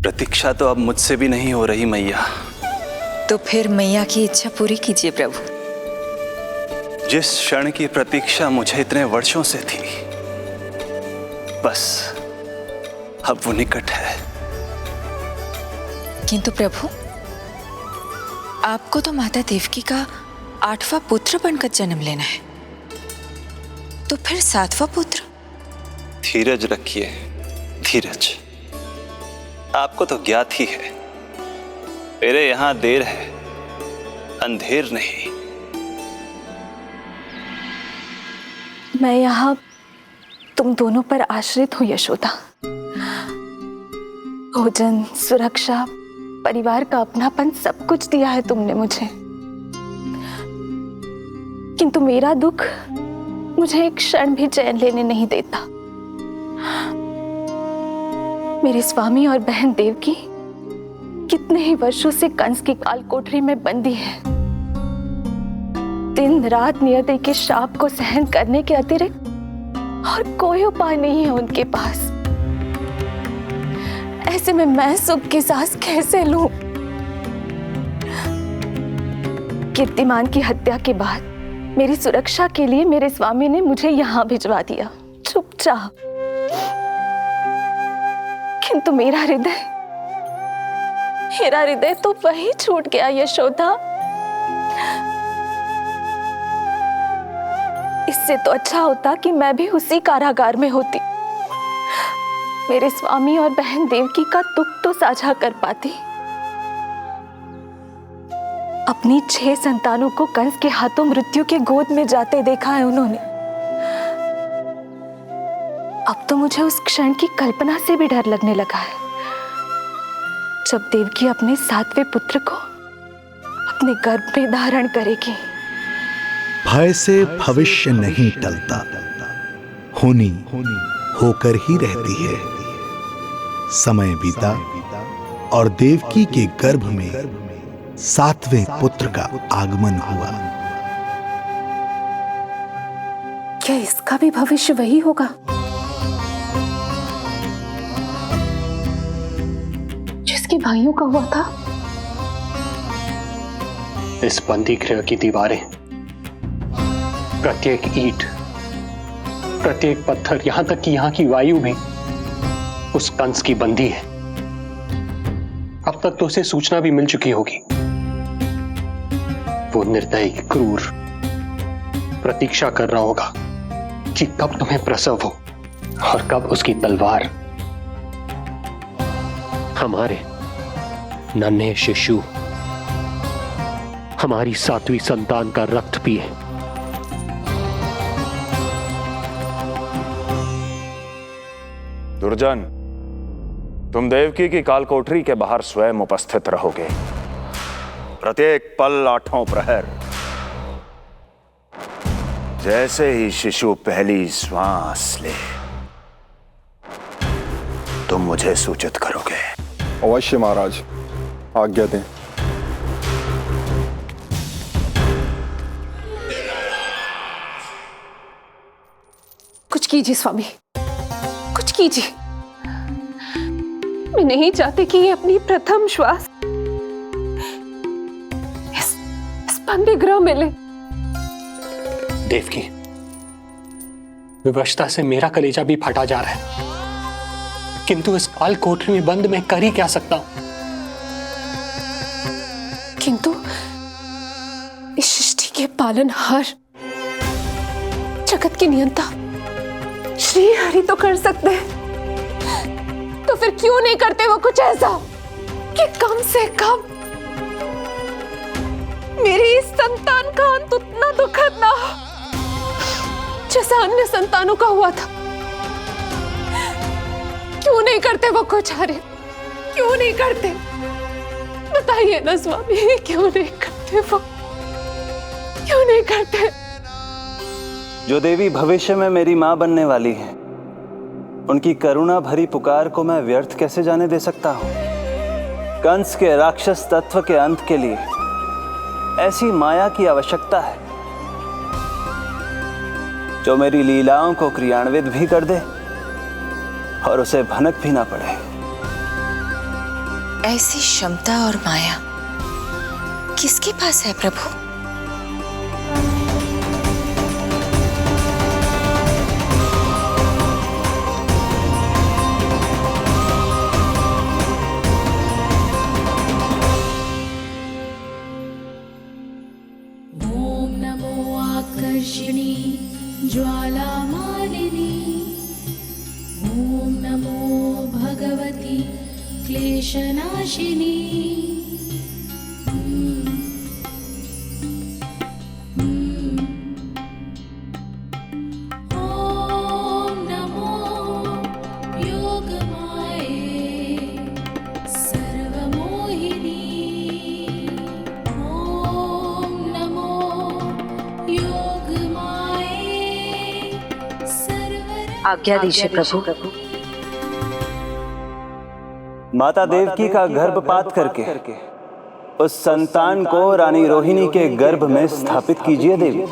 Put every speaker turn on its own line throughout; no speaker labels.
प्रतीक्षा तो अब मुझसे भी नहीं हो रही मैया।
तो फिर मैया की इच्छा पूरी कीजिए प्रभु।
जिस क्षण की प्रतीक्षा मुझे इतने वर्षों से थी, बस अब वो निकट है।
किंतु प्रभु, आपको तो माता देवकी का 8वां पुत्र बनकर जन्म लेना है, तो फिर 7वां पुत्र?
धीरज रखिए, धीरज। आपको तो ज्ञात ही है, मेरे यहां देर है, अंधेर नहीं।
मैं यहाँ तुम दोनों पर आश्रित हूँ यशोदा। भोजन, सुरक्षा, परिवार का अपनापन सब कुछ दिया है तुमने मुझे, किंतु मेरा दुख मुझे एक क्षण भी चैन लेने नहीं देता। मेरे स्वामी और बहन देवकी कितने ही वर्षों से कंस की काल कोठरी में बंदी है। दिन रात नियति के श्राप को सहन करने के अतिरिक्त और कोई उपाय नहीं है उनके पास। ऐसे में मैं सुख की सांस कैसे लूं? कीर्तिमान की हत्या के बाद मेरी सुरक्षा के लिए मेरे स्वामी ने मुझे यहां भिजवा दिया, चुपचाप। किंतु मेरा हृदय तो वही छूट गया यशोदा। इससे तो अच्छा होता कि मैं भी उसी कारागार में होती, मेरे स्वामी और बहन देवकी का दुख तो साझा कर पाती। अपनी 6 संतानों को कंस के हाथों मृत्यु के गोद में जाते देखा है उन्होंने। अब तो मुझे उस क्षण की कल्पना से भी डर लगने लगा है, जब देवकी अपने 7वें पुत्र को अपने गर्भ में धारण करेगी।
भय से भविष्य नहीं टलता, होनी होकर ही रहती है। समय बीता और देवकी के गर्भ में 7वें पुत्र का आगमन हुआ।
क्या इसका भी भविष्य वही होगा जिसके भाइयों का हुआ था?
इस बंदी गृह की दीवारें, प्रत्येक ईंट, प्रत्येक पत्थर, यहां तक कि यहां की वायु भी उस कंस की बंदी है। अब तक तो उसे सूचना भी मिल चुकी होगी। वो निर्दयी, क्रूर प्रतीक्षा कर रहा होगा कि कब तुम्हें प्रसव हो और कब उसकी तलवार हमारे नन्हे शिशु, हमारी 7वीं संतान का रक्त पिए।
दुर्जन, तुम देवकी की कालकोठरी के बाहर स्वयं उपस्थित रहोगे, प्रत्येक पल 8 प्रहर। जैसे ही शिशु पहली श्वास ले, तुम मुझे सूचित करोगे।
अवश्य महाराज, आज्ञा दें।
कुछ कीजिए स्वामी, कुछ कीजिए। मैं नहीं चाहती कि ये अपनी प्रथम श्वास इस बंदी गृह में ले।
देवकी, विवशता से मेरा कलेजा भी फटा जा रहा है, किंतु इस काल कोठरी में बंद मैं कर ही क्या सकता हूं?
किंतु इस सृष्टि के पालनहार, जगत की नियंता श्री हरि तो कर सकते हैं, तो फिर क्यों नहीं करते वो कुछ ऐसा कि कम से कम मेरी इस संतान का अंत उतना दुखद ना हो जैसा अन्य संतानों का हुआ था। क्यों नहीं करते वो कुछ? अरे क्यों नहीं करते? बताइए ना स्वामी, क्यों नहीं करते वो? क्यों नहीं करते?
जो देवी भविष्य में मेरी मां बनने वाली है, उनकी करुणा भरी पुकार को मैं व्यर्थ कैसे जाने दे सकता हूं? कंस के राक्षस तत्व के अंत के लिए ऐसी माया की आवश्यकता है जो मेरी लीलाओं को क्रियान्वित भी कर दे और उसे भनक भी ना पड़े।
ऐसी क्षमता और माया किसके पास है प्रभु?
ओम नमो आकर्षिणी ज्वालामालिनी, ओम नमो भगवती क्लेशनाशिनी। ओम नमो योगमाये सर्वमोहिनी। ओम नमो योगमाये सर्वर।
आज्ञा दीजिए प्रभु।
माता देवकी का गर्भपात करके उस संतान को रानी रोहिणी के गर्भ में स्थापित कीजिए देवी।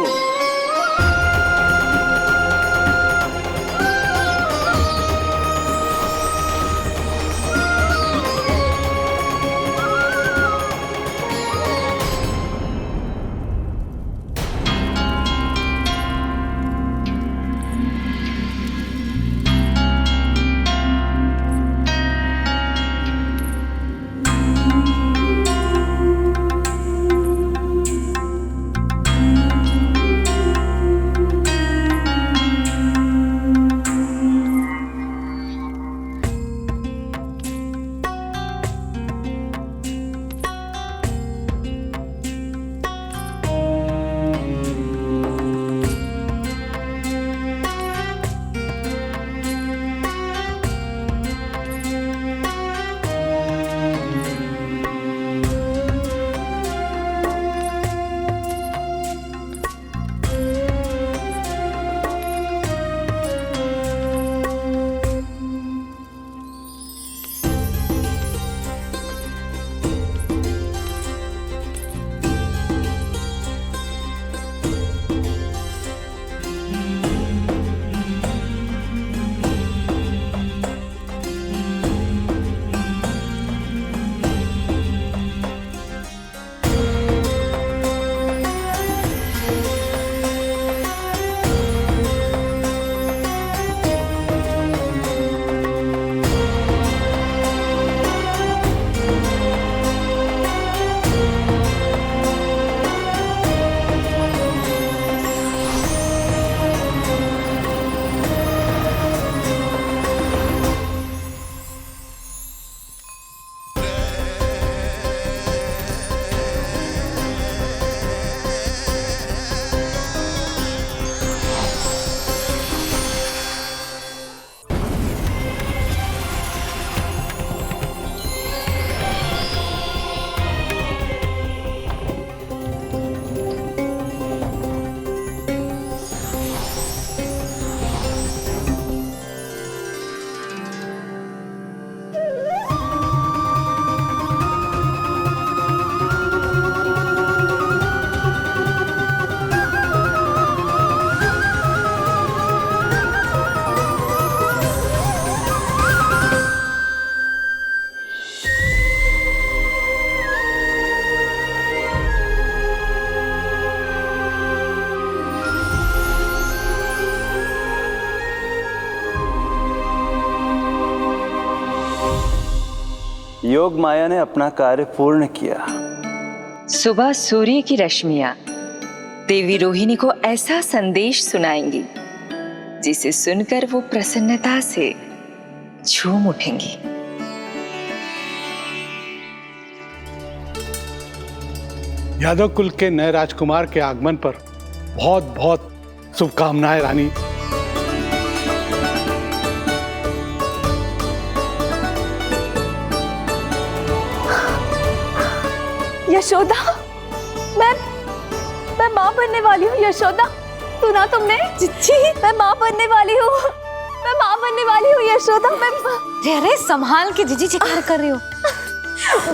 योग माया ने अपना कार्य पूर्ण किया।
सुबह सूर्य की रश्मियां देवी रोहिणी को ऐसा संदेश सुनाएंगी जिसे सुनकर वो प्रसन्नता से झूम उठेंगी।
यादव कुल के नए राजकुमार के आगमन पर बहुत बहुत शुभकामनाएं रानी।
यशोदा, मैं माँ बनने वाली हूँ। यशोदा, सुना तुमने? चिच्ची, मैं माँ बनने वाली हूँ। मैं माँ बनने वाली हूँ यशोदा।
अरे संभाल के जीजी चित्कार कर रही हो।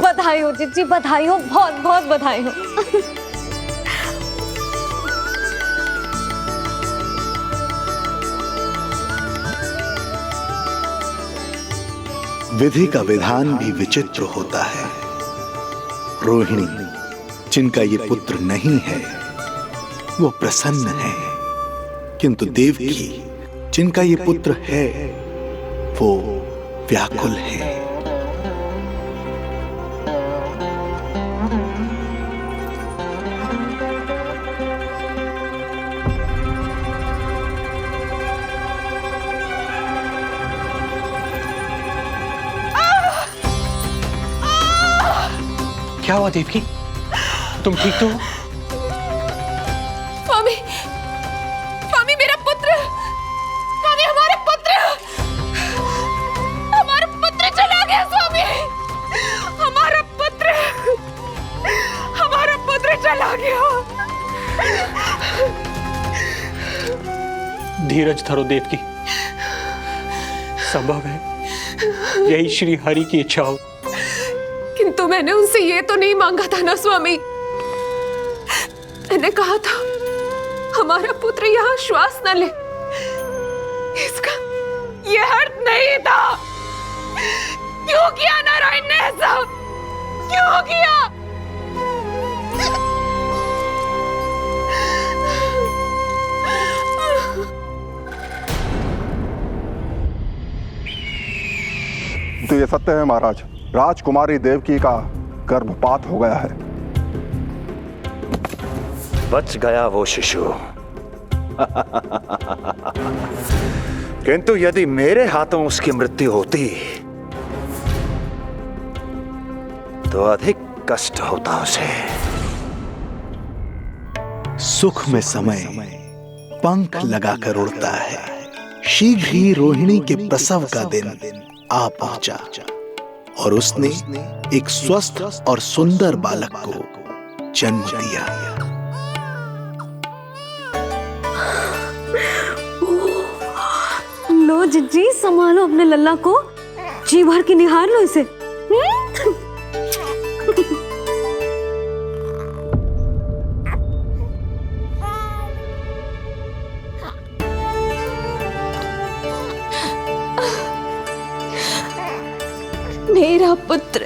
बधाई हो जीजी, बधाई हो, बहुत बहुत बधाई हो।
विधि का विधान भी विचित्र होता है। रोहिणी, जिनका ये पुत्र नहीं है, वो प्रसन्न है, किंतु देवकी, जिनका ये पुत्र है, वो व्याकुल है।
क्या हुआ देवकी? तुम ठीक तो हो?
स्वामी, स्वामी मेरा पुत्र, स्वामी हमारा पुत्र चला गया स्वामी, हमारा पुत्र चला गया।
धीरज धरो देवकी, संभव है यही श्री हरि की इच्छा हो।
किंतु मैंने उनसे ये तो नहीं मांगा था ना स्वामी। मैंने कहा था हमारा पुत्र यहाँ श्वास न ले, इसका ये अर्थ नहीं था। क्यों किया नारायण ने ऐसा? क्यों किया?
तो ये सत्य है महाराज, राजकुमारी देवकी का गर्भपात हो गया है।
बच गया वो शिशु। किंतु यदि मेरे हाथों उसकी मृत्यु होती तो अधिक कष्ट होता उसे।
सुख में समय पंख लगाकर उड़ता है। शीघ्र ही रोहिणी के प्रसव का दिन आ पहुंचा और उसने एक स्वस्थ और सुंदर बालक को जन्म दिया।
लो जिज्जी, संभालो अपने लल्ला को, जी भर के निहार लो इसे। मेरा पुत्र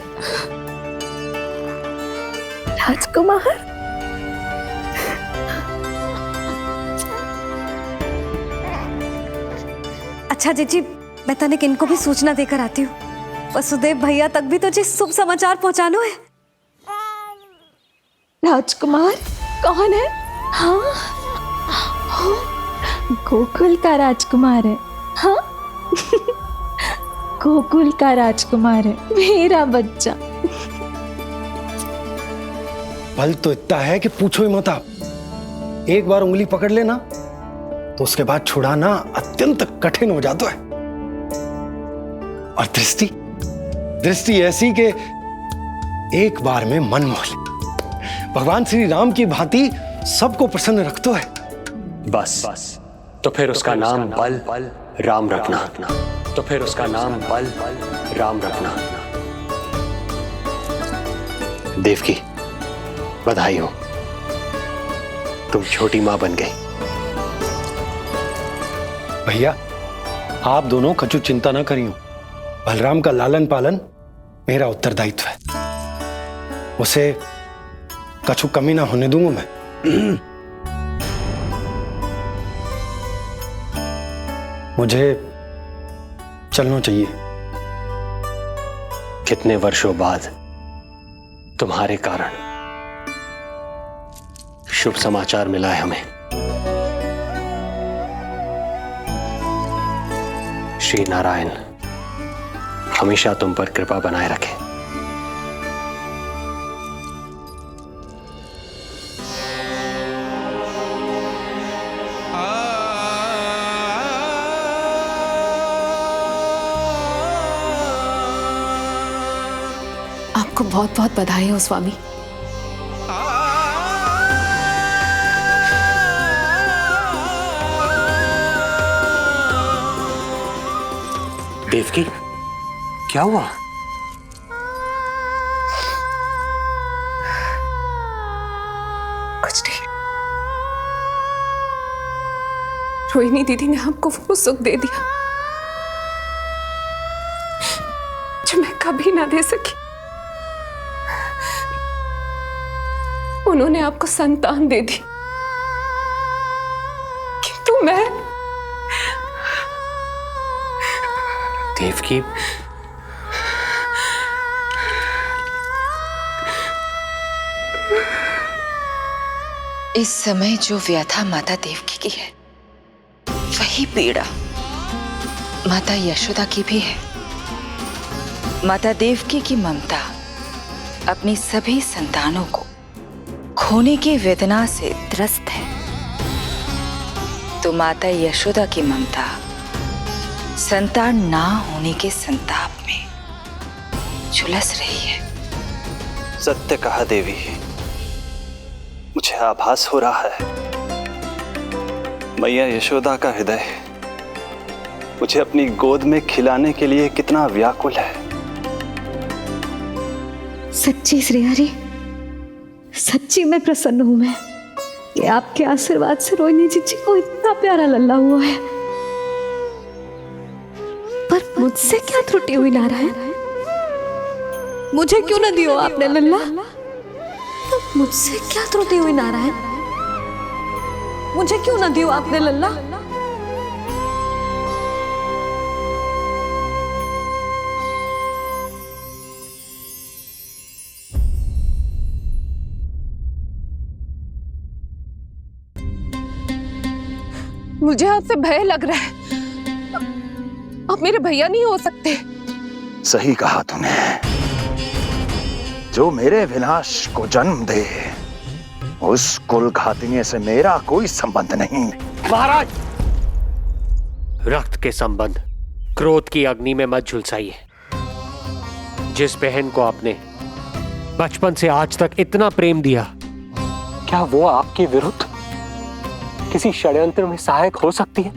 राजकुमार। अच्छा जीजी, मैं तनिक इनको भी सूचना देकर आती हूँ। वसुदेव भैया तक भी तुझे शुभ समाचार पहुंचाना है।
राजकुमार कौन है? हाँ, गोकुल का राजकुमार है। हाँ, गोकुल का राजकुमार है, मेरा बच्चा।
बल तो इतना है कि पूछो ही मत आप। एक बार उंगली पकड़ लेना तो उसके बाद छुड़ाना अत्यंत कठिन हो जाता है। और दृष्टि ऐसी कि एक बार में मन मोह ले। भगवान श्री राम की भांति सबको प्रसन्न रखतो है।
बस तो फिर उसका नाम बल राम रखना। तो फिर उसका नाम बल राम रखना। देवकी, बधाई हो, तुम छोटी मां बन गई।
भैया, आप दोनों कछु चिंता ना करियो। बलराम का लालन पालन मेरा उत्तरदायित्व है। उसे कछु कमी ना होने दूंगा मैं। मुझे चलना चाहिए।
कितने वर्षों बाद तुम्हारे कारण शुभ समाचार मिला है हमें। श्री नारायण हमेशा तुम पर कृपा बनाए रखे।
आपको बहुत बहुत बधाई हो स्वामी।
देवकी, क्या हुआ?
कुछ नहीं। रोहिणी दीदी ने हमको वो सुख दे दिया ना दे सकी। उन्होंने आपको संतान दे दी, किंतु मैं
देवकी,
इस समय जो व्यथा माता देवकी की है, वही पीड़ा माता यशोदा की भी है। माता देवकी की ममता अपनी सभी संतानों को खोने की वेदना से त्रस्त है, तो माता यशोदा की ममता संतान ना होने के संताप में झुलस रही है।
सत्य कहा देवी, मुझे आभास हो रहा है मैया यशोदा का हृदय मुझे अपनी गोद में खिलाने के लिए कितना व्याकुल है।
सच्ची श्रीहरि, सच्ची मैं प्रसन्न हूं मैं कि आपके आशीर्वाद से रोहिणी जी को इतना प्यारा लल्ला हुआ है। पर मुझसे क्या त्रुटि हुई नारायण? मुझे क्यों न दियो आपने लल्ला? मुझसे क्या त्रुटि हुई नारायण? मुझे क्यों न दियो आपने लल्ला?
मुझे आपसे भय लग रहा है। आप मेरे भैया नहीं हो सकते।
सही कहा तूने। जो मेरे विनाश को जन्म दे, उस कुल घातिनी से मेरा कोई संबंध नहीं।
महाराज, रक्त के संबंध क्रोध की अग्नि में मत झुलसाइए। जिस बहन को आपने बचपन से आज तक इतना प्रेम दिया, क्या वो आपके विरुद्ध किसी षड्यंत्र में सहायक हो सकती है?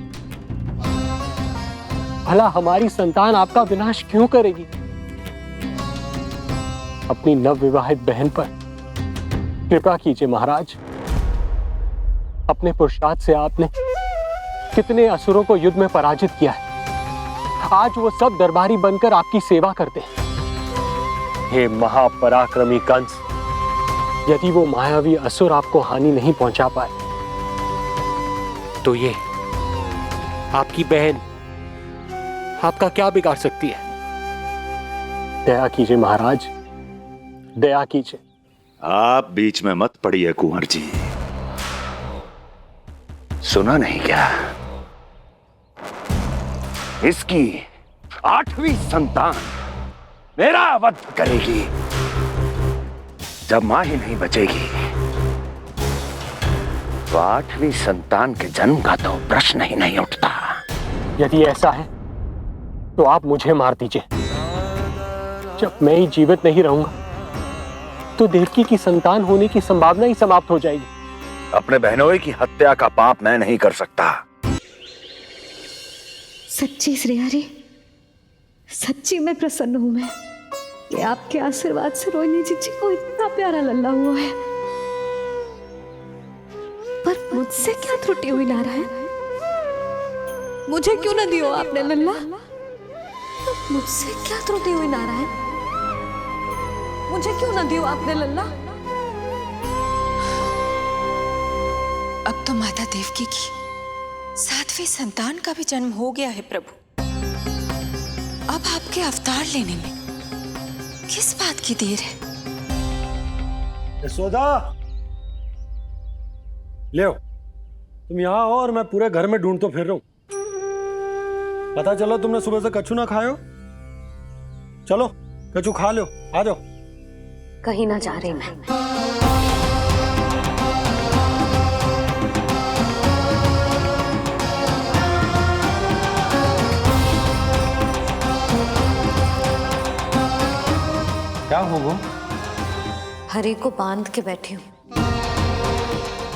भला हमारी संतान आपका विनाश क्यों करेगी? अपनी नवविवाहित बहन पर कृपा कीजिए महाराज। अपने पुरुषार्थ से आपने कितने असुरों को युद्ध में पराजित किया है। आज वो सब दरबारी बनकर आपकी सेवा करते हैं। हे महापराक्रमी कंस, यदि वो मायावी असुर आपको हानि नहीं पहुंचा पाए, तो ये आपकी बहन आपका क्या बिगाड़ सकती है? दया कीजिए महाराज, दया कीजिए।
आप बीच में मत पड़िए कुंवर जी। सुना नहीं क्या? इसकी 8वीं संतान मेरा वध करेगी। जब मां ही नहीं बचेगी, तो 8वीं संतान के जन्म का तो प्रश्न ही नहीं उठता।
यदि ऐसा है तो आप मुझे मार दीजिए। जब मैं ही जीवित नहीं रहूंगा, तो देवकी की संतान होने की संभावना ही समाप्त हो जाएगी।
अपने बहनोई की हत्या का पाप मैं नहीं कर सकता।
सच्ची श्रीहरि, सच्ची मैं प्रसन्न हूं मैं कि आपके आशीर्वाद से रोहिणी जी को इतना प्यारा लल्ला हुआ है। पर मुझसे क्या त्रुटि हुई नारायण? मुझे क्यों न दियो आपने लल्ला? मुझसे क्या त्रुटि हुई नारायण? मुझे क्यों न दियो आपने लल्ला?
अब तो माता देवकी की 7वीं संतान का भी जन्म हो गया है प्रभु। अब आपके अवतार लेने में किस बात की देर है?
यशोदा, ले आओ। तुम यहाँ आओ और मैं पूरे घर में ढूंढतो फिर रहा हूं। पता चला तुमने सुबह से कछु ना खाए हो। चलो कछु खा लो, आ जाओ।
कहीं ना जा रही मैं।
क्या हो वो?
हरि को बांध के बैठी हूँ।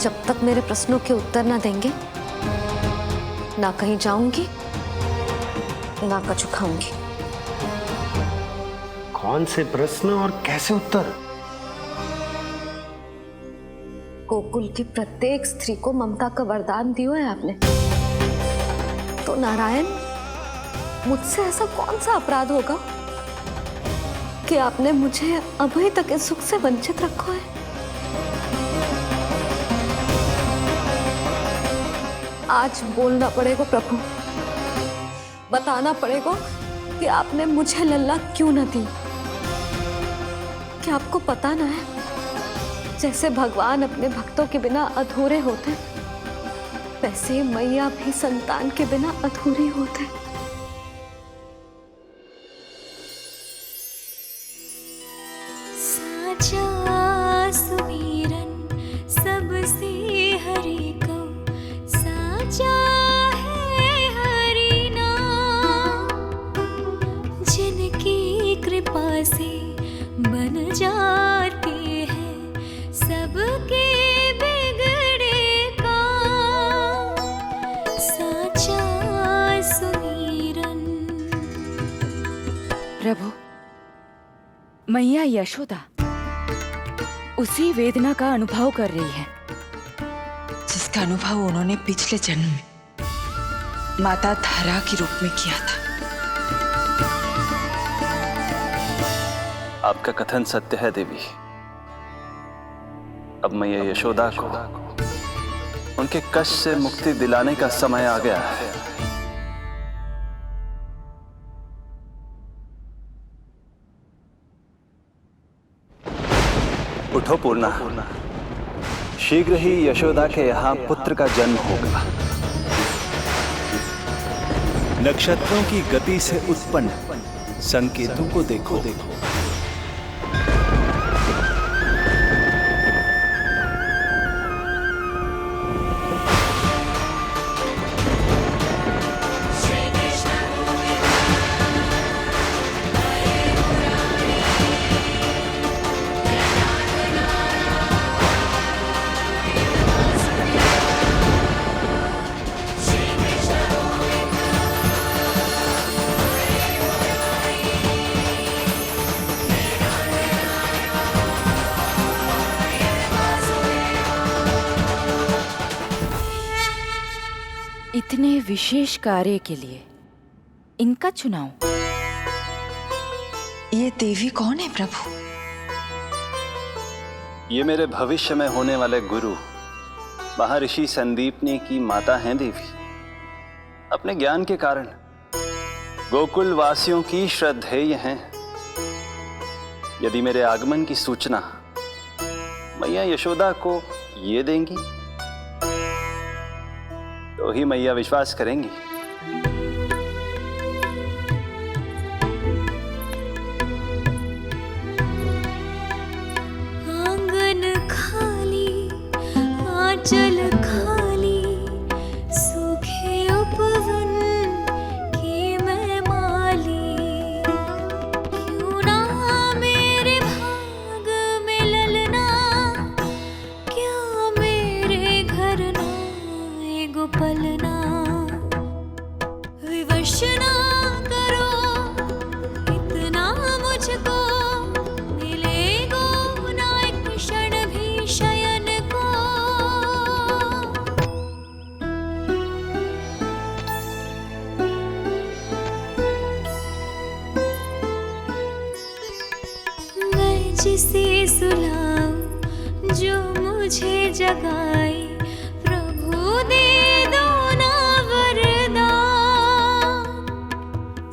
जब तक मेरे प्रश्नों के उत्तर ना देंगे, ना कहीं जाऊंगी, ना कछु खाऊंगी।
कौन से प्रश्न और कैसे उत्तर?
गोकुल की प्रत्येक स्त्री को ममता का वरदान दिया है आपने, तो नारायण, मुझसे ऐसा कौन सा अपराध होगा कि आपने मुझे अभी तक इस सुख से वंचित रखा है। आज बोलना पड़ेगा प्रभु, बताना पड़ेगा कि आपने मुझे लल्ला क्यों न दी। क्या आपको पता ना है, जैसे भगवान अपने भक्तों के बिना अधूरे होते, वैसे मैया भी संतान के बिना अधूरी होते।
साचा सुमिरन सबसे हरि को, साचा है हरि नाम, जिनकी कृपा से बन जाते हैं सबके बिगड़े काम। साचा सुमिरन।
प्रभु, मैया यशोदा उसी वेदना का अनुभव कर रही है जिसका अनुभव उन्होंने पिछले जन्म में माता धारा के रूप में किया था।
आपका कथन सत्य है देवी। अब मैया यशोदा को उनके कष्ट से मुक्ति दिलाने का समय आ गया है। उठो पूर्णा, शीघ्र ही यशोदा के यहां पुत्र का जन्म होगा। नक्षत्रों की गति से उत्पन्न संकेतों को देखो।
इतने विशेष कार्य के लिए इनका चुनाव।
ये देवी कौन है प्रभु?
ये मेरे भविष्य में होने वाले गुरु महर्षि संदीपनी की माता हैं देवी। अपने ज्ञान के कारण गोकुल वासियों की श्रद्धेय हैं। यदि मेरे आगमन की सूचना मैया यशोदा को ये देंगी तो ही मैया विश्वास करेंगी।
आंगन खाली, आंचल खाली, सूखे उपवन की मैं माली। क्यों ना मेरे भाग में ललना, क्या मेरे घर ना एगो पलना। विवश ना करो इतना मुझको, मिलेगो ना एक क्षण भी शयन को। मैं जिसे सुलाऊं जो मुझे जगाए, प्रभु दे दो ना वरदान।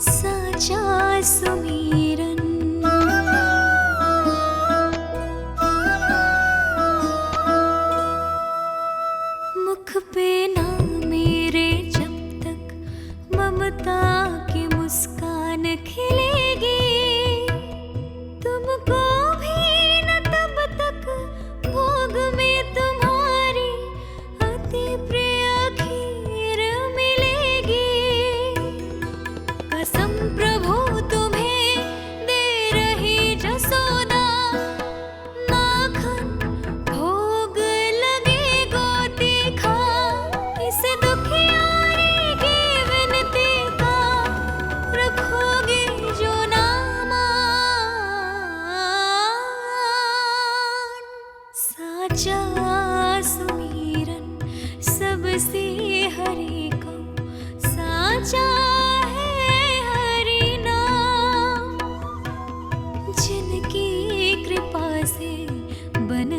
साचा सुमिरन। मुख पे ना मेरे जब तक ममता की मुस्कान खिलेगी, तुमको भी न तब तक भोग में तुम्हारी अति प्रिय खीर मिलेगी। कसम प्रभु तुम्हें दे रही जसोदा, माखन भोग लगेगो तीखा। इस दुखियारी की विनती का रखोगे जो नाम। साचा सुमिरन सबसे हरि को, साचा है हरि नाम।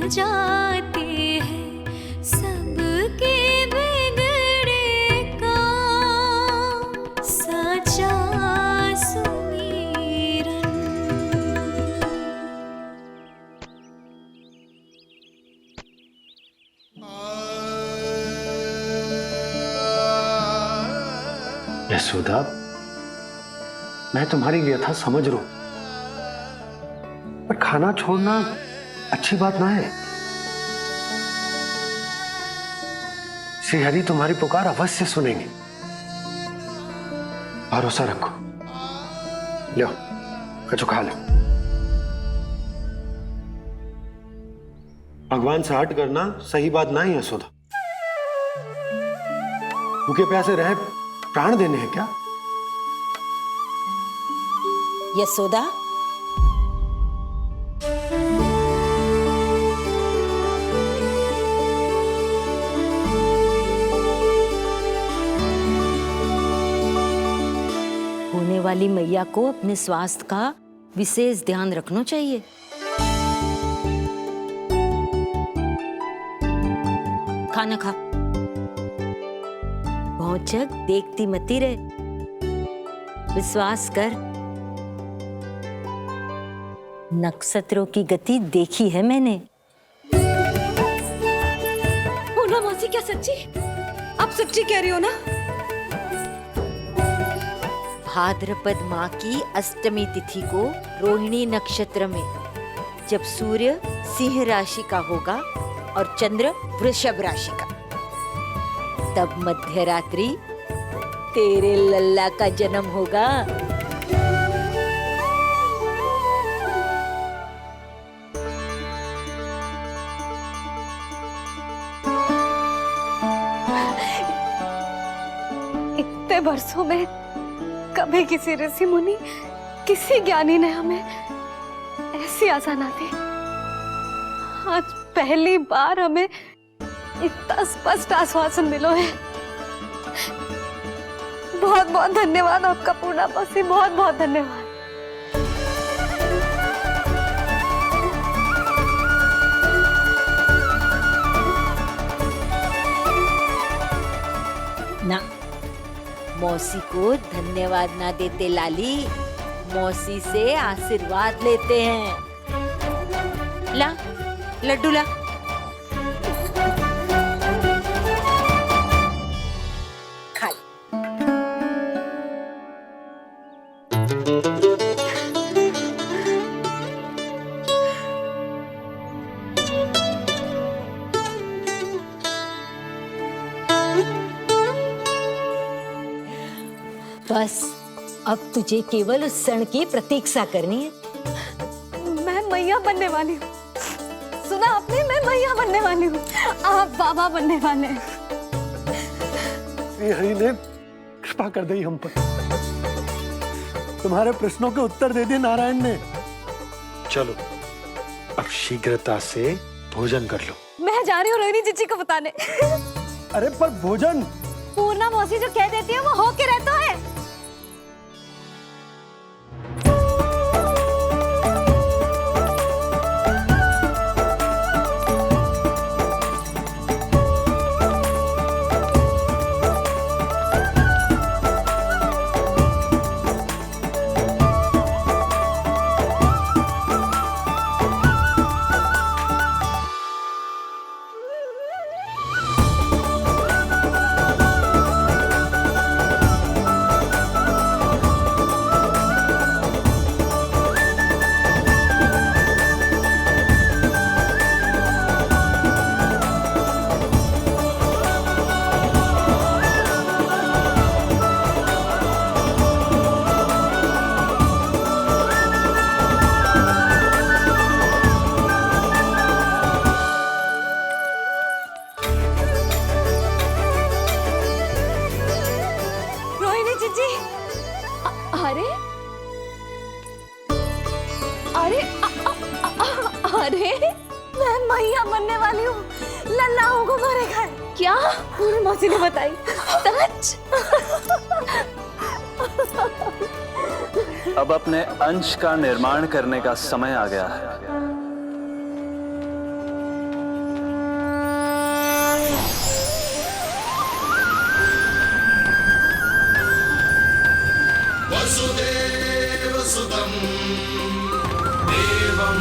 जाते हैं सबके बिगड़े काम, साचा सुमीरन।
यशोदा, मैं तुम्हारी व्यथा समझ रहा हूं, पर खाना छोड़ना अच्छी बात ना है। श्री हरि तुम्हारी पुकार अवश्य सुनेंगे, भरोसा रखो। लो, कछु खा लो। भगवान से हट करना सही बात ना ही यशोदा। भूखे प्यासे रहे प्राण देने हैं क्या?
यशोदा, होने वाली मैया को अपने स्वास्थ्य का विशेष ध्यान रखना चाहिए। खाना खा, भौचक देखती मती रहे, विश्वास कर। नक्षत्रों की गति देखी है मैंने।
पूर्णा मौसी, क्या सच्ची? आप सच्ची कह रही हो ना?
भाद्रपद माह की अष्टमी तिथि को रोहिणी नक्षत्र में, जब सूर्य सिंह राशि का होगा और चंद्र वृषभ राशि का, तब मध्य रात्रि तेरे लल्ला का जन्म होगा।
इतने वर्षों में कभी किसी ऋषि मुनि, किसी ज्ञानी ने हमें ऐसी आशा ना दी। आज पहली बार हमें इतना स्पष्ट आश्वासन मिलो है। बहुत बहुत धन्यवाद आपका पूर्णा मौसी, बहुत बहुत धन्यवाद।
ना, मौसी को धन्यवाद ना देते लाली, मौसी से आशीर्वाद लेते हैं। ला, लड्डू ला। खा। बस अब तुझे केवल उस क्षण की प्रतीक्षा करनी है।
मैं मैया बनने वाली हूँ। सुना आपने? मैं मैया बनने वाली हूँ, आप बाबा बनने वाले हैं।
श्री हरि ने कृपा कर दी हम पर, तुम्हारे प्रश्नों के उत्तर दे दिए नारायण ने। चलो अब शीघ्रता से भोजन कर लो।
मैं जा रही हूँ रोहिणी जीजी को बताने।
अरे पर भोजन
पूर्णा मौसी जो कह देती है वो हो के रहता है। अरे मैं मैया बनने वाली हूँ, लल्लाओं को मारेगा। क्या? पूरी मौसी ने बताई। सच?
अब अपने अंश का निर्माण करने का समय आ गया है।
वसुदेवसुतं देवं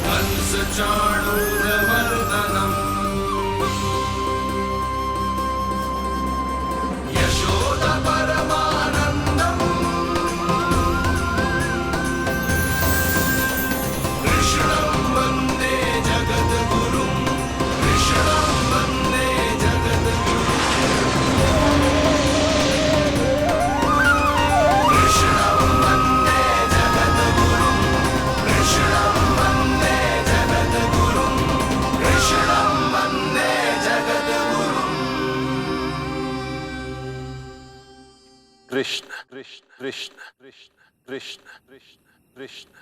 कंसचाणूरमर्दनम् यशोदपरमानन्दम् कृष्णं वन्दे जगद्गुरुं कृष्णं वन्दे जगद्गुरुं कृष्णं वन्दे जगद्गुरुं कृष्णं वन्दे जगद्गुरुं कृष्णं वन्दे जगद्गुरुं
कृष्ण कृष्ण कृष्ण कृष्ण कृष्ण कृष्ण कृष्ण कृष्ण।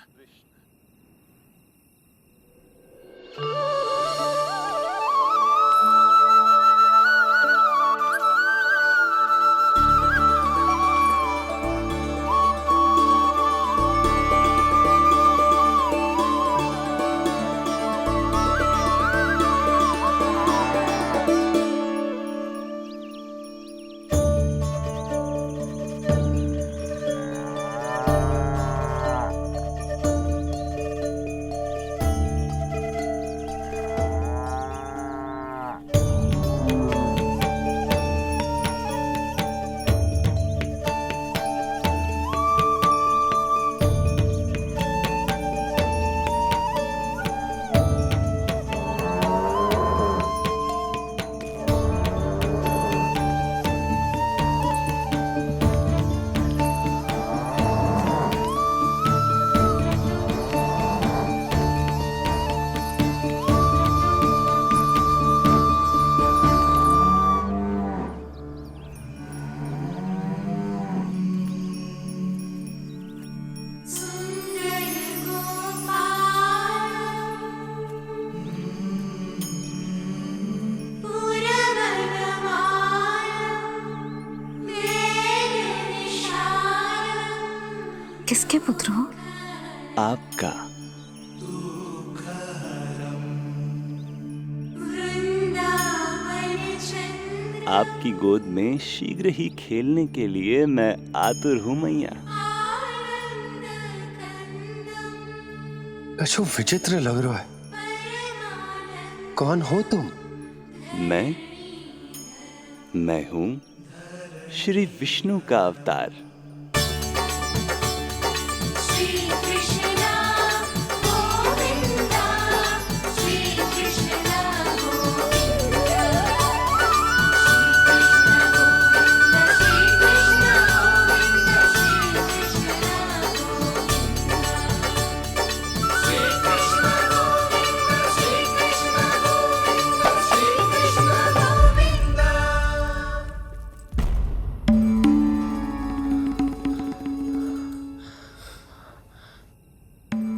किसके पुत्र हो?
आपका। आपकी गोद में शीघ्र ही खेलने के लिए मैं आतुर हूं मैया।
कछु विचित्र लग रहा है। कौन हो तुम?
मैं हूं श्री विष्णु का अवतार।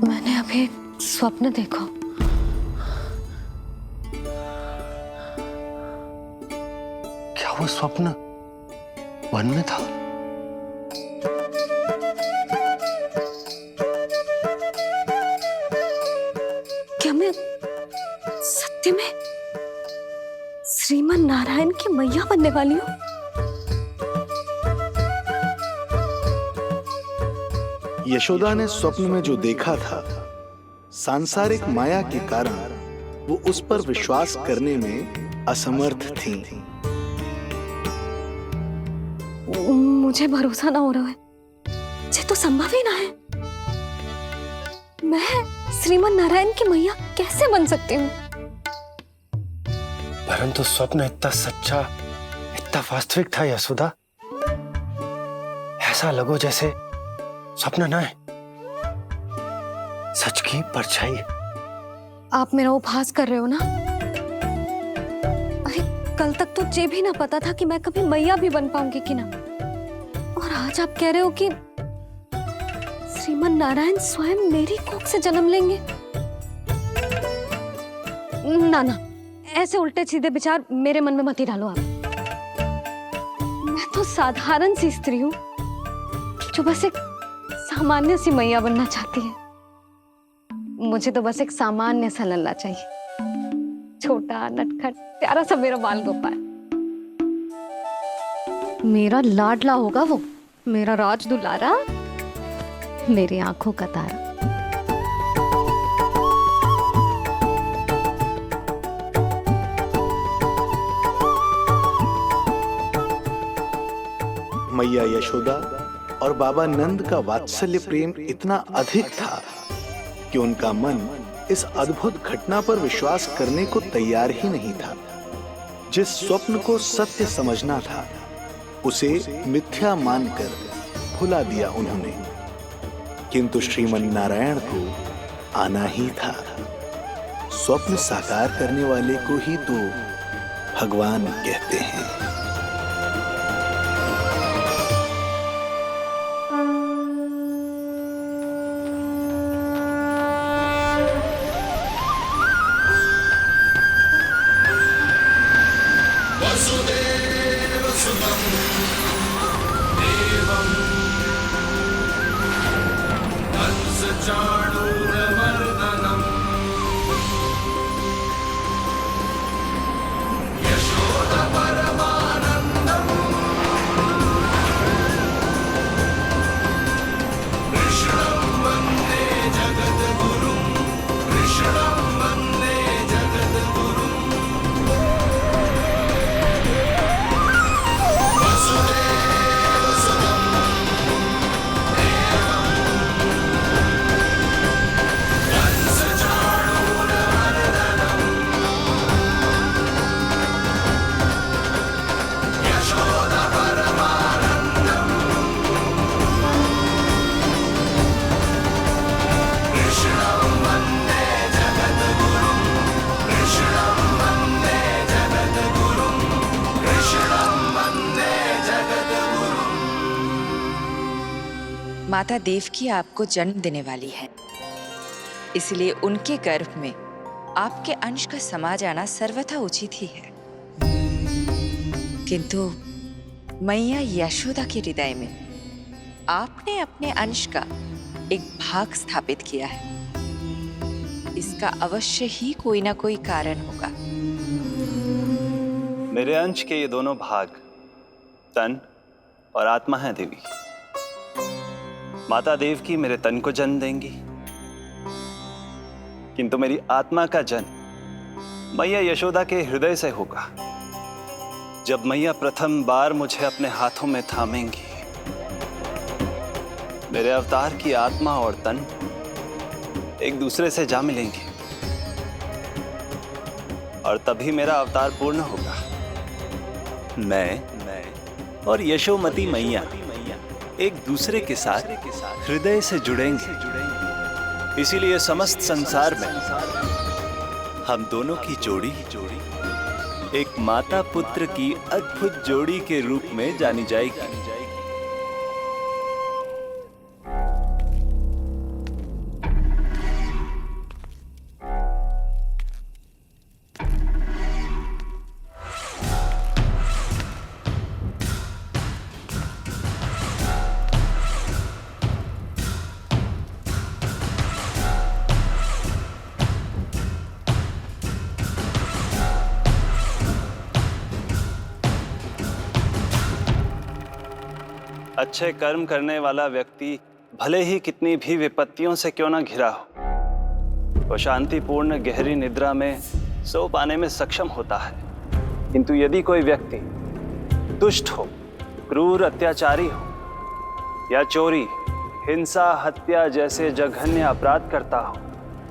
मैंने अभी एक स्वप्न देखा।
क्या वो स्वप्न वन में था?
क्या मैं सत्य में श्रीमन नारायण की मैया बनने वाली हूँ?
यशोदा ने स्वप्न में जो देखा था, सांसारिक माया के कारण वो उस पर विश्वास करने में असमर्थ थी।
मुझे भरोसा ना हो रहा है। ये तो संभव ही ना है। मैं श्रीमन नारायण की मैया कैसे बन सकती हूँ?
परंतु स्वप्न इतना सच्चा, इतना वास्तविक था यशोदा। ऐसा लगो जैसे स्वप्न ना है, सच की परछाई।
आप मेरा उपहास कर रहे हो ना? अरे कल तक तो ये भी ना पता था कि मैं कभी मैया भी बन पाऊंगी कि ना। और आज आप कह रहे हो कि श्रीमन नारायण स्वयं मेरी कोख से जन्म लेंगे। ना ना, ऐसे उल्टे सीधे विचार मेरे मन में मत ही डालो आप। मैं तो साधारण सी स्त्री हूँ जो बस एक सामान्य सी मैया बनना चाहती है। मुझे तो बस एक सामान्य सा लल्ला चाहिए, छोटा नटखट प्यारा सा मेरा बाल गोपाल। मेरा लाडला होगा वो, मेरा राज दुलारा, मेरी आंखों का तारा।
मैया यशोदा और बाबा नंद का वात्सल्य प्रेम इतना अधिक था कि उनका मन इस अद्भुत घटना पर विश्वास करने को तैयार ही नहीं था। जिस स्वप्न को सत्य समझना था उसे मिथ्या मानकर भुला दिया उन्होंने, किंतु श्रीमन नारायण को आना ही था। स्वप्न साकार करने वाले को ही तो भगवान कहते हैं।
माता देवकी आपको जन्म देने वाली है, इसलिए उनके गर्भ में आपके अंश का समा जाना सर्वथा उचित ही है। किंतु मैया यशोदा के हृदय में आपने अपने अंश का एक भाग स्थापित किया है। इसका अवश्य ही कोई ना कोई कारण होगा।
मेरे अंश के ये दोनों भाग तन और आत्मा हैं देवी। माता देवकी मेरे तन को जन्म देंगी, किंतु मेरी आत्मा का जन्म मैया यशोदा के हृदय से होगा। जब मैया प्रथम बार मुझे अपने हाथों में थामेंगी, मेरे अवतार की आत्मा और तन एक दूसरे से जा मिलेंगे और तभी मेरा अवतार पूर्ण होगा। मैं और यशोमती मैया एक दूसरे के साथ हृदय से जुड़ेंगे। इसीलिए समस्त संसार में हम दोनों की जोड़ी एक माता पुत्र की अद्भुत जोड़ी के रूप में जानी जाएगी। अच्छे कर्म करने वाला व्यक्ति भले ही कितनी भी विपत्तियों से क्यों ना घिरा हो, वो शांतिपूर्ण गहरी निद्रा में सो पाने में सक्षम होता है। किंतु यदि कोई व्यक्ति दुष्ट हो, क्रूर अत्याचारी हो या चोरी, हिंसा, हत्या जैसे जघन्य अपराध करता हो,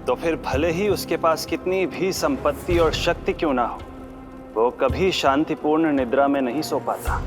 तो फिर भले ही उसके पास कितनी भी संपत्ति और शक्ति क्यों ना हो, वो कभी शांतिपूर्ण निद्रा में नहीं सो पाता।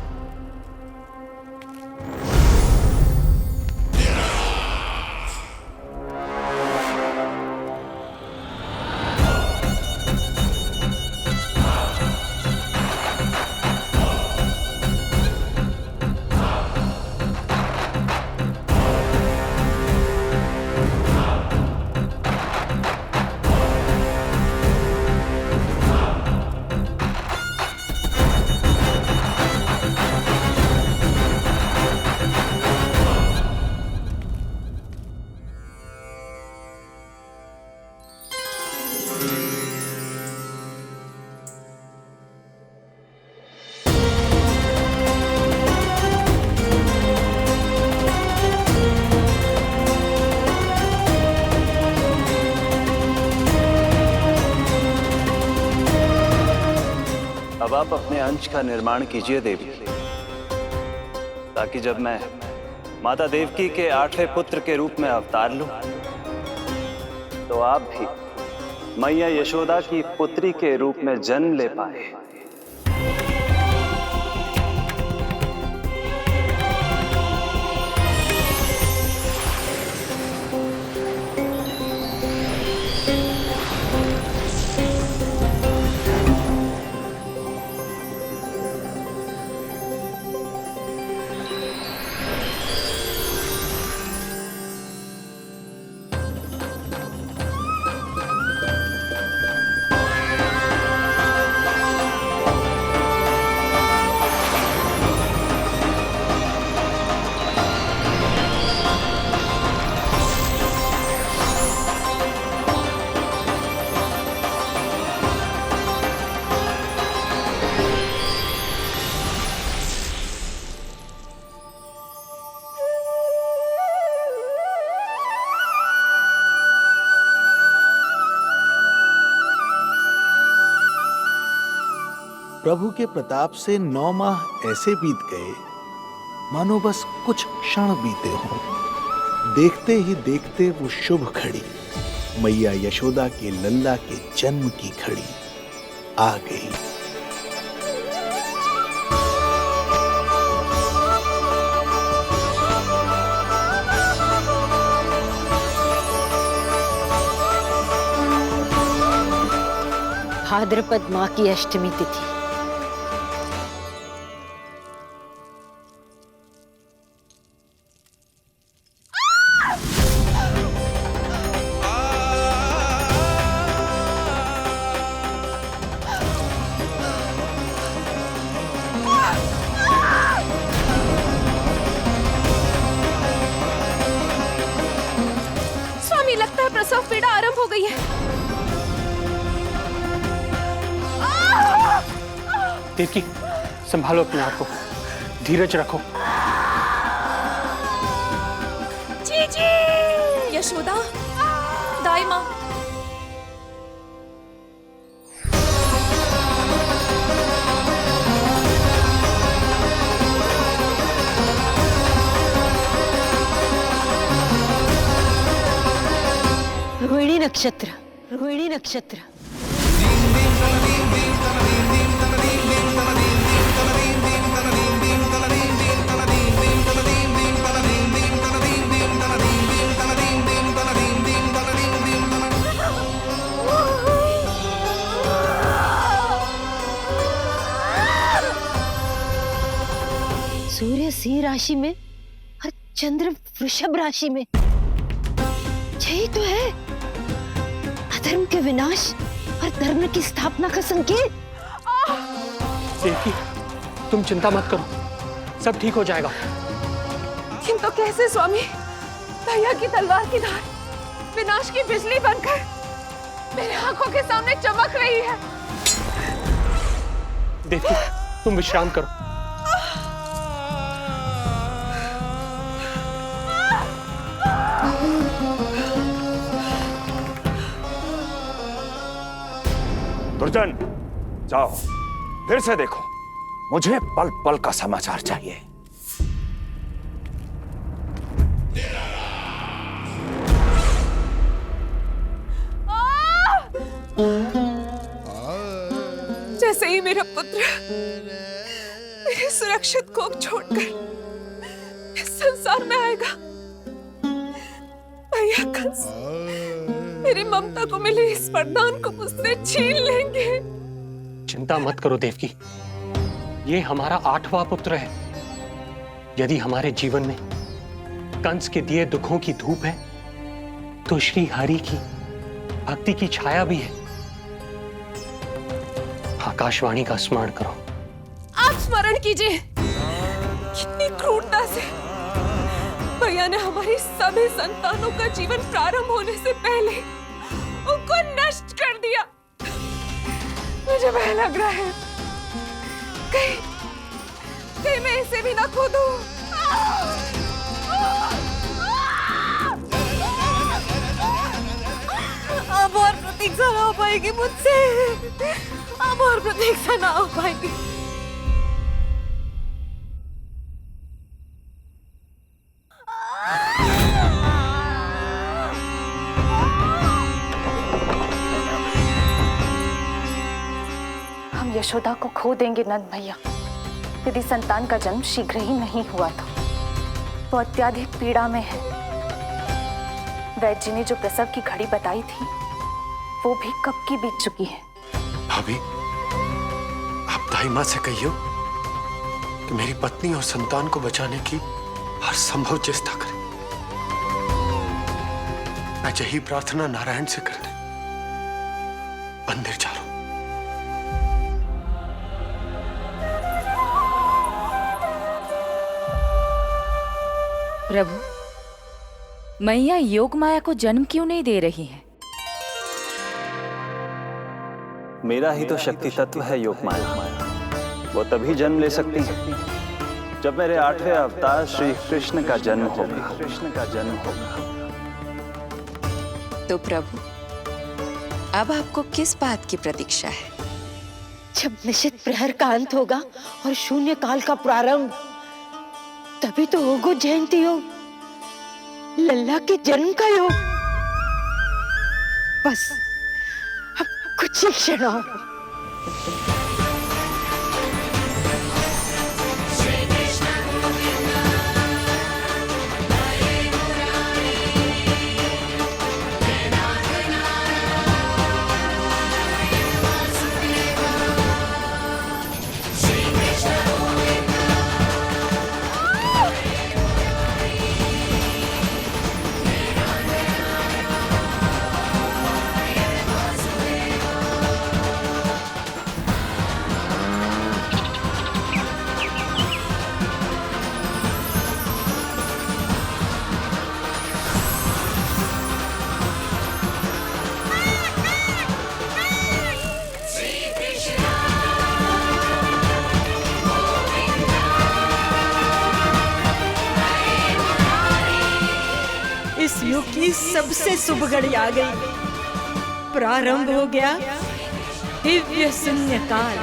अब आप अपने अंश का निर्माण कीजिए देवी, ताकि जब मैं माता देवकी के 8वें पुत्र के रूप में अवतार लूं, तो आप भी मैया यशोदा की पुत्री के रूप में जन्म ले पाए।
प्रभु के प्रताप से 9 माह ऐसे बीत गए मानो बस कुछ क्षण बीते हों। देखते ही देखते वो शुभ घड़ी, मैया यशोदा के लल्ला के जन्म की घड़ी आ गई।
भाद्रपद माह की अष्टमी तिथि।
स्वामी, लगता है प्रसव पीड़ा आरंभ हो गई है।
देवकी, संभालो अपने आप को, धीरज रखो।
जी यशोदा, दाई माँ।
रोहिणी नक्षत्र, रोहिणी नक्षत्र। सूर्य सिंह राशि में और चंद्र वृषभ राशि में। यही तो है अधर्म के विनाश और धर्म की स्थापना का संकेत।
देवकी, तुम चिंता मत करो, सब ठीक हो जाएगा।
किंतु कैसे स्वामी? भैया की तलवार की धार विनाश की बिजली बनकर मेरे आंखों के सामने चमक रही है।
देवकी, तुम विश्राम करो।
दुर्जन, जाओ फिर से देखो, मुझे पल पल का समाचार चाहिए।
जैसे ही मेरा पुत्र मेरे सुरक्षित कोख छोड़कर इस संसार में आएगा, भैया कंस मेरी ममता को मिले इस वरदान को मुझसे छीन लेंगे।
चिंता मत करो देवकी, ये हमारा 8वां पुत्र है। यदि हमारे जीवन में कंस के दिए दुखों की धूप है, तो श्री हरि की भक्ति की छाया भी है। आकाशवाणी का स्मरण करो।
आप स्मरण कीजिए, कितनी क्रूरता से भैया ने हमारी सभी संतानों का जीवन प्रारंभ होने से पहले उनको नष्ट कर दिया। मुझे भय लग रहा है कहीं मैं इसे भी ना खो दूं। अब और प्रतीक्षा ना हो पाएगी मुझसे। अब और प्रतीक्षा ना हो पाएगी।
हम यशोदा को खो देंगे नंद भैया। यदि संतान का जन्म शीघ्र ही नहीं हुआ तो वो अत्यधिक पीड़ा में है। वैद्य जी ने जो प्रसव की घड़ी बताई थी वो भी कब की बीत चुकी है।
भाभी, आप दाई माँ से कहियो कि मेरी पत्नी और संतान को बचाने की हर संभव चेष्टा करें। मैं यही प्रार्थना नारायण से कर दे। मंदिर चलो।
प्रभु, मैया योग माया को जन्म क्यों नहीं दे रही है?
मेरा ही तो शक्ति तत्व है योग माया। वो तभी जन्म ले सकती है जब मेरे 8वें अवतार श्री कृष्ण का जन्म होगा।
तो प्रभु, अब आपको किस बात की प्रतीक्षा है?
जब निश्चित प्रहर का अंत होगा और शून्य काल का प्रारंभ, तभी तो होगा जयंती योग, लल्ला के जन्म का योग। बस अब कुछ ही क्षणों।
इस युग की सबसे शुभ घड़ी आ गई। प्रारंभ हो गया दिव्य शून्य काल।